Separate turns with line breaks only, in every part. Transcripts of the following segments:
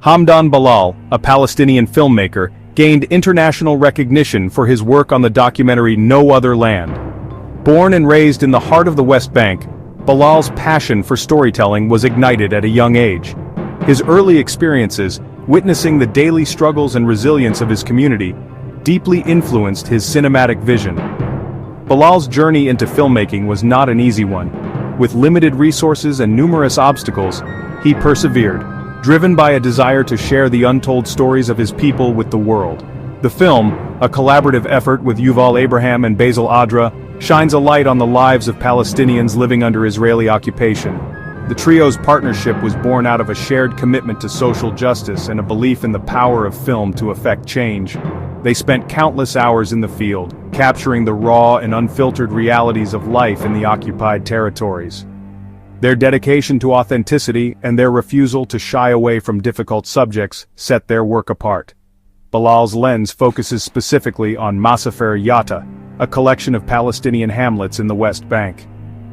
Hamdan Bilal, a Palestinian filmmaker, gained international recognition for his work on the documentary No Other Land. Born and raised in the heart of the West Bank, Bilal's passion for storytelling was ignited at a young age. His early experiences, witnessing the daily struggles and resilience of his community, deeply influenced his cinematic vision. Bilal's journey into filmmaking was not an easy one. With limited resources and numerous obstacles, he persevered, driven by a desire to share the untold stories of his people with the world. The film, a collaborative effort with Yuval Abraham and Basil Adra, shines a light on the lives of Palestinians living under Israeli occupation. The trio's partnership was born out of a shared commitment to social justice and a belief in the power of film to effect change. They spent countless hours in the field, capturing the raw and unfiltered realities of life in the occupied territories. Their dedication to authenticity and their refusal to shy away from difficult subjects set their work apart. Bilal's lens focuses specifically on Masafer Yatta, a collection of Palestinian hamlets in the West Bank.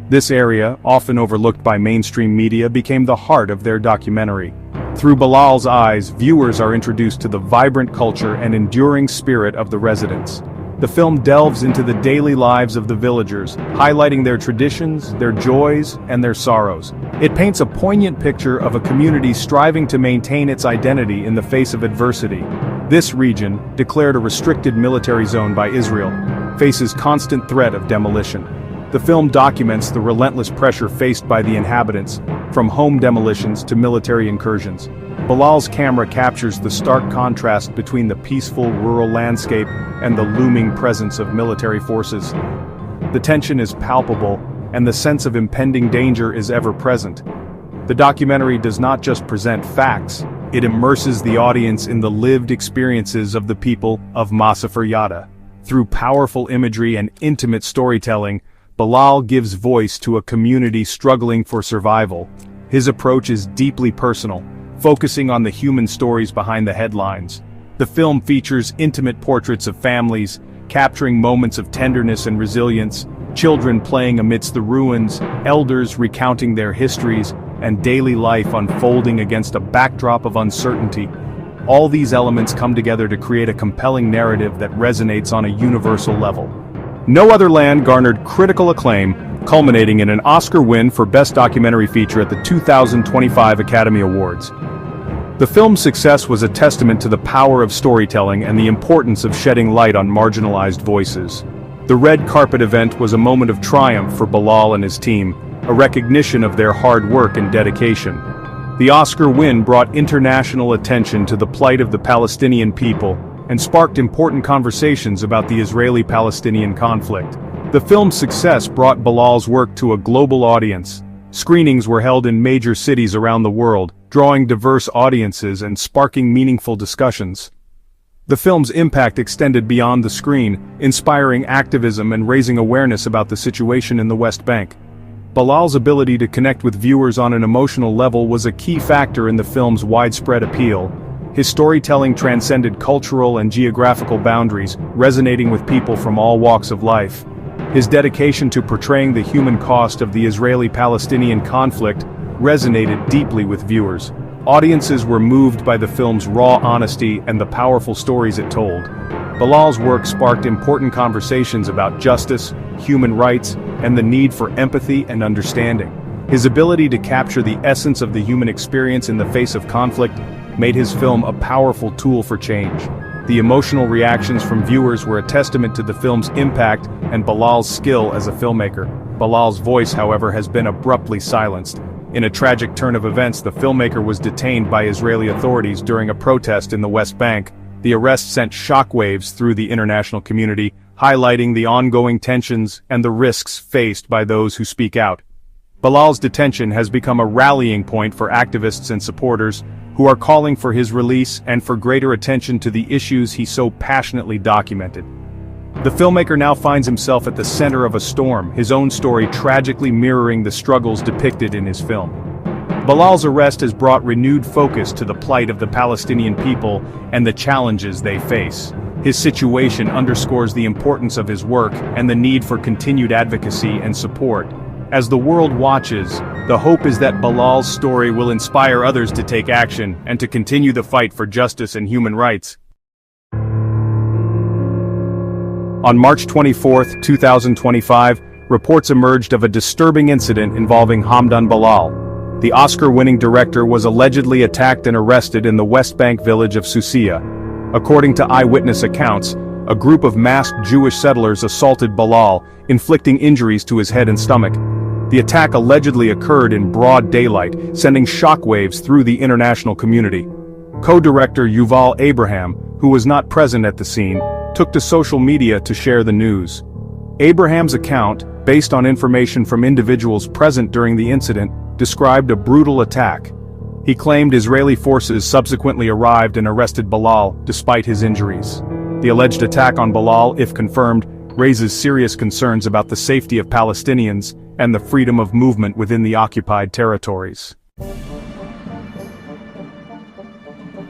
This area, often overlooked by mainstream media, became the heart of their documentary. Through Bilal's eyes, viewers are introduced to the vibrant culture and enduring spirit of the residents. The film delves into the daily lives of the villagers, highlighting their traditions, their joys, and their sorrows. It paints a poignant picture of a community striving to maintain its identity in the face of adversity. This region, declared a restricted military zone by Israel, faces constant threat of demolition. The film documents the relentless pressure faced by the inhabitants, from home demolitions to military incursions. Bilal's camera captures the stark contrast between the peaceful rural landscape and the looming presence of military forces. The tension is palpable, and the sense of impending danger is ever present. The documentary does not just present facts, it immerses the audience in the lived experiences of the people of Masafer Yatta. Through powerful imagery and intimate storytelling, Bilal gives voice to a community struggling for survival. His approach is deeply personal, focusing on the human stories behind the headlines. The film features intimate portraits of families, capturing moments of tenderness and resilience, children playing amidst the ruins, elders recounting their histories, and daily life unfolding against a backdrop of uncertainty. All these elements come together to create a compelling narrative that resonates on a universal level. No Other Land garnered critical acclaim, culminating in an Oscar win for Best Documentary Feature at the 2025 Academy Awards. The film's success was a testament to the power of storytelling and the importance of shedding light on marginalized voices. The red carpet event was a moment of triumph for Bilal and his team, a recognition of their hard work and dedication. The Oscar win brought international attention to the plight of the Palestinian people and sparked important conversations about the Israeli-Palestinian conflict. The film's success brought Bilal's work to a global audience. Screenings were held in major cities around the world, drawing diverse audiences and sparking meaningful discussions. The film's impact extended beyond the screen, inspiring activism and raising awareness about the situation in the West Bank. Bilal's ability to connect with viewers on an emotional level was a key factor in the film's widespread appeal. His storytelling transcended cultural and geographical boundaries, resonating with people from all walks of life. His dedication to portraying the human cost of the Israeli-Palestinian conflict resonated deeply with viewers. Audiences were moved by the film's raw honesty and the powerful stories it told. Bilal's work sparked important conversations about justice, human rights, and the need for empathy and understanding. His ability to capture the essence of the human experience in the face of conflict made his film a powerful tool for change. The emotional reactions from viewers were a testament to the film's impact and Bilal's skill as a filmmaker. Bilal's voice, however, has been abruptly silenced. In a tragic turn of events, the filmmaker was detained by Israeli authorities during a protest in the West Bank. The arrest sent shockwaves through the international community, highlighting the ongoing tensions and the risks faced by those who speak out. Bilal's detention has become a rallying point for activists and supporters who are calling for his release and for greater attention to the issues he so passionately documented. The filmmaker now finds himself at the center of a storm, his own story tragically mirroring the struggles depicted in his film. Bilal's arrest has brought renewed focus to the plight of the Palestinian people and the challenges they face. His situation underscores the importance of his work and the need for continued advocacy and support. As the world watches, the hope is that Bilal's story will inspire others to take action and to continue the fight for justice and human rights. On March 24, 2025, reports emerged of a disturbing incident involving Hamdan Bilal. The Oscar-winning director was allegedly attacked and arrested in the West Bank village of Susia. According to eyewitness accounts, a group of masked Jewish settlers assaulted Bilal, inflicting injuries to his head and stomach. The attack allegedly occurred in broad daylight, sending shockwaves through the international community. Co-director Yuval Abraham, who was not present at the scene, took to social media to share the news. Abraham's account, based on information from individuals present during the incident, described a brutal attack. He claimed Israeli forces subsequently arrived and arrested Bilal, despite his injuries. The alleged attack on Bilal, if confirmed, raises serious concerns about the safety of Palestinians and the freedom of movement within the occupied territories.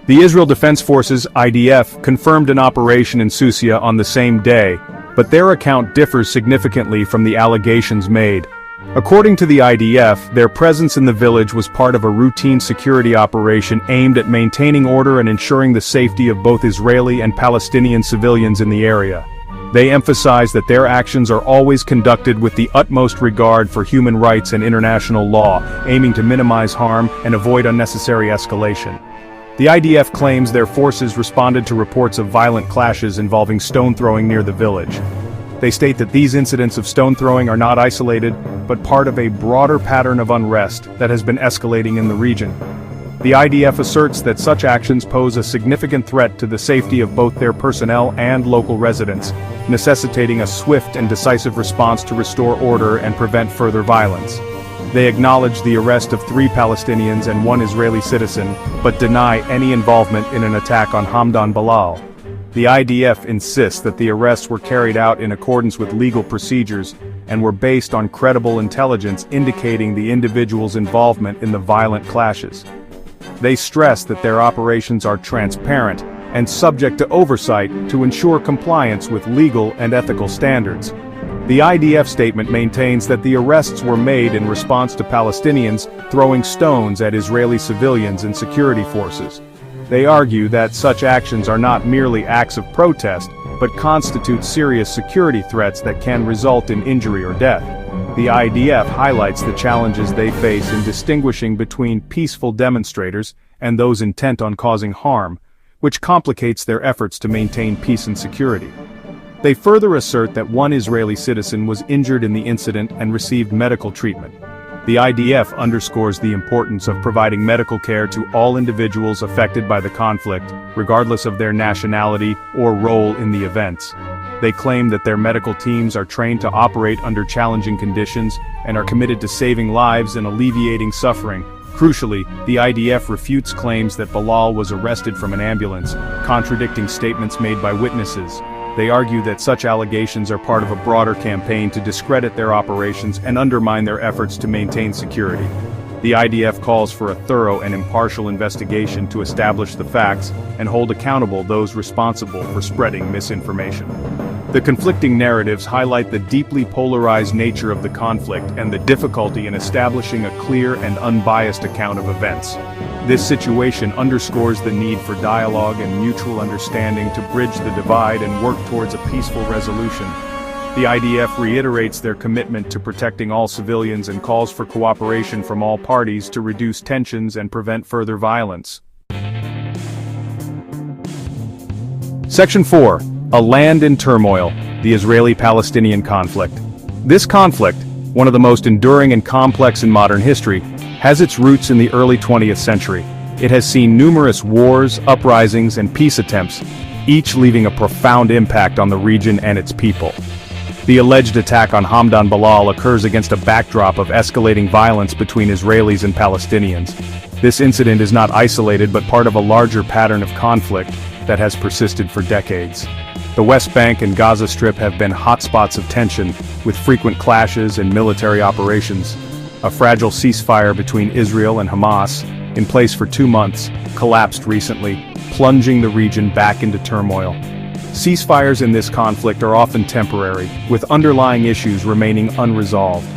The Israel Defense Forces (IDF) confirmed an operation in Susia on the same day, but their account differs significantly from the allegations made. According to the IDF, their presence in the village was part of a routine security operation aimed at maintaining order and ensuring the safety of both Israeli and Palestinian civilians in the area. They emphasize that their actions are always conducted with the utmost regard for human rights and international law, aiming to minimize harm and avoid unnecessary escalation. The IDF claims their forces responded to reports of violent clashes involving stone throwing near the village. They state that these incidents of stone throwing are not isolated, but part of a broader pattern of unrest that has been escalating in the region. The IDF asserts that such actions pose a significant threat to the safety of both their personnel and local residents, necessitating a swift and decisive response to restore order and prevent further violence. They acknowledge the arrest of 3 Palestinians and 1 Israeli citizen, but deny any involvement in an attack on Hamdan Bilal. The IDF insists that the arrests were carried out in accordance with legal procedures and were based on credible intelligence indicating the individual's involvement in the violent clashes. They stress that their operations are transparent and subject to oversight to ensure compliance with legal and ethical standards. The IDF statement maintains that the arrests were made in response to Palestinians throwing stones at Israeli civilians and security forces. They argue that such actions are not merely acts of protest, but constitute serious security threats that can result in injury or death. The IDF highlights the challenges they face in distinguishing between peaceful demonstrators and those intent on causing harm, which complicates their efforts to maintain peace and security. They further assert that 1 Israeli citizen was injured in the incident and received medical treatment. The IDF underscores the importance of providing medical care to all individuals affected by the conflict, regardless of their nationality or role in the events. They claim that their medical teams are trained to operate under challenging conditions and are committed to saving lives and alleviating suffering. Crucially, the IDF refutes claims that Bilal was arrested from an ambulance, contradicting statements made by witnesses. They argue that such allegations are part of a broader campaign to discredit their operations and undermine their efforts to maintain security. The IDF calls for a thorough and impartial investigation to establish the facts and hold accountable those responsible for spreading misinformation. The conflicting narratives highlight the deeply polarized nature of the conflict and the difficulty in establishing a clear and unbiased account of events. This situation underscores the need for dialogue and mutual understanding to bridge the divide and work towards a peaceful resolution. The IDF reiterates their commitment to protecting all civilians and calls for cooperation from all parties to reduce tensions and prevent further violence. Section 4. A land in turmoil, the Israeli-Palestinian conflict. This conflict, one of the most enduring and complex in modern history, has its roots in the early 20th century. It has seen numerous wars, uprisings, and peace attempts, each leaving a profound impact on the region and its people. The alleged attack on Hamdan Bilal occurs against a backdrop of escalating violence between Israelis and Palestinians. This incident is not isolated but part of a larger pattern of conflict that has persisted for decades. The West Bank and Gaza Strip have been hotspots of tension, with frequent clashes and military operations. A fragile ceasefire between Israel and Hamas, in place for 2 months, collapsed recently, plunging the region back into turmoil. Ceasefires in this conflict are often temporary, with underlying issues remaining unresolved.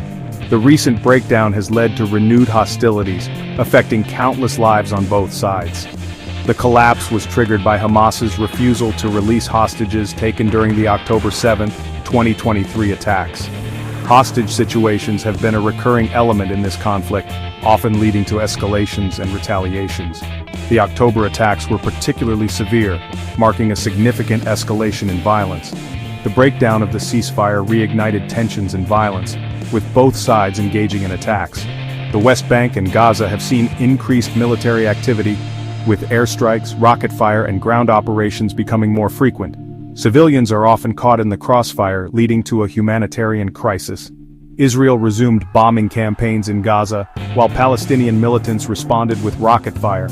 The recent breakdown has led to renewed hostilities, affecting countless lives on both sides. The collapse was triggered by Hamas's refusal to release hostages taken during the October 7, 2023 attacks. Hostage situations have been a recurring element in this conflict, often leading to escalations and retaliations. The October attacks were particularly severe, marking a significant escalation in violence. The breakdown of the ceasefire reignited tensions and violence, with both sides engaging in attacks. The West Bank and Gaza have seen increased military activity, with airstrikes, rocket fire, and ground operations becoming more frequent. Civilians are often caught in the crossfire, leading to a humanitarian crisis. Israel resumed bombing campaigns in Gaza, while Palestinian militants responded with rocket fire.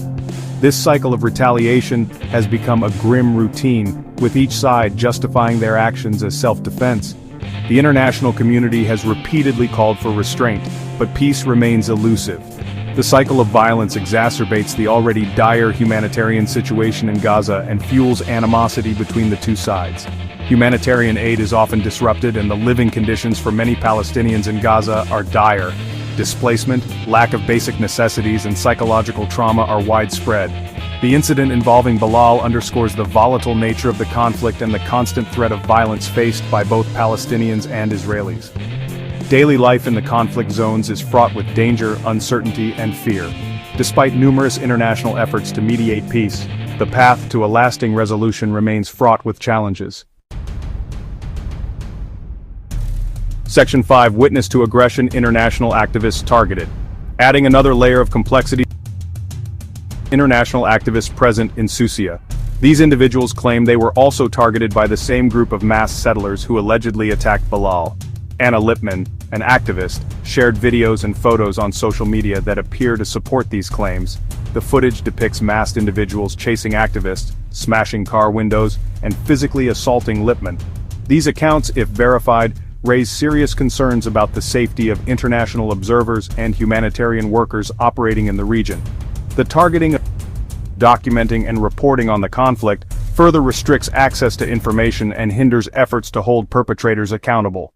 This cycle of retaliation has become a grim routine, with each side justifying their actions as self-defense. The international community has repeatedly called for restraint, but peace remains elusive. The cycle of violence exacerbates the already dire humanitarian situation in Gaza and fuels animosity between the two sides. Humanitarian aid is often disrupted and the living conditions for many Palestinians in Gaza are dire. Displacement, lack of basic necessities, and psychological trauma are widespread. The incident involving Bilal underscores the volatile nature of the conflict and the constant threat of violence faced by both Palestinians and Israelis. Daily life in the conflict zones is fraught with danger, uncertainty, and fear. Despite numerous international efforts to mediate peace, the path to a lasting resolution remains fraught with challenges. Section 5. Witness to aggression. International activists targeted. Adding another layer of complexity. International activists present in Susia. These individuals claim they were also targeted by the same group of mass settlers who allegedly attacked Bilal. Anna Lipman, an activist, shared videos and photos on social media that appear to support these claims. The footage depicts masked individuals chasing activists, smashing car windows, and physically assaulting Lipman. These accounts, if verified, raise serious concerns about the safety of international observers and humanitarian workers operating in the region. The targeting, documenting, and reporting on the conflict further restricts access to information and hinders efforts to hold perpetrators accountable.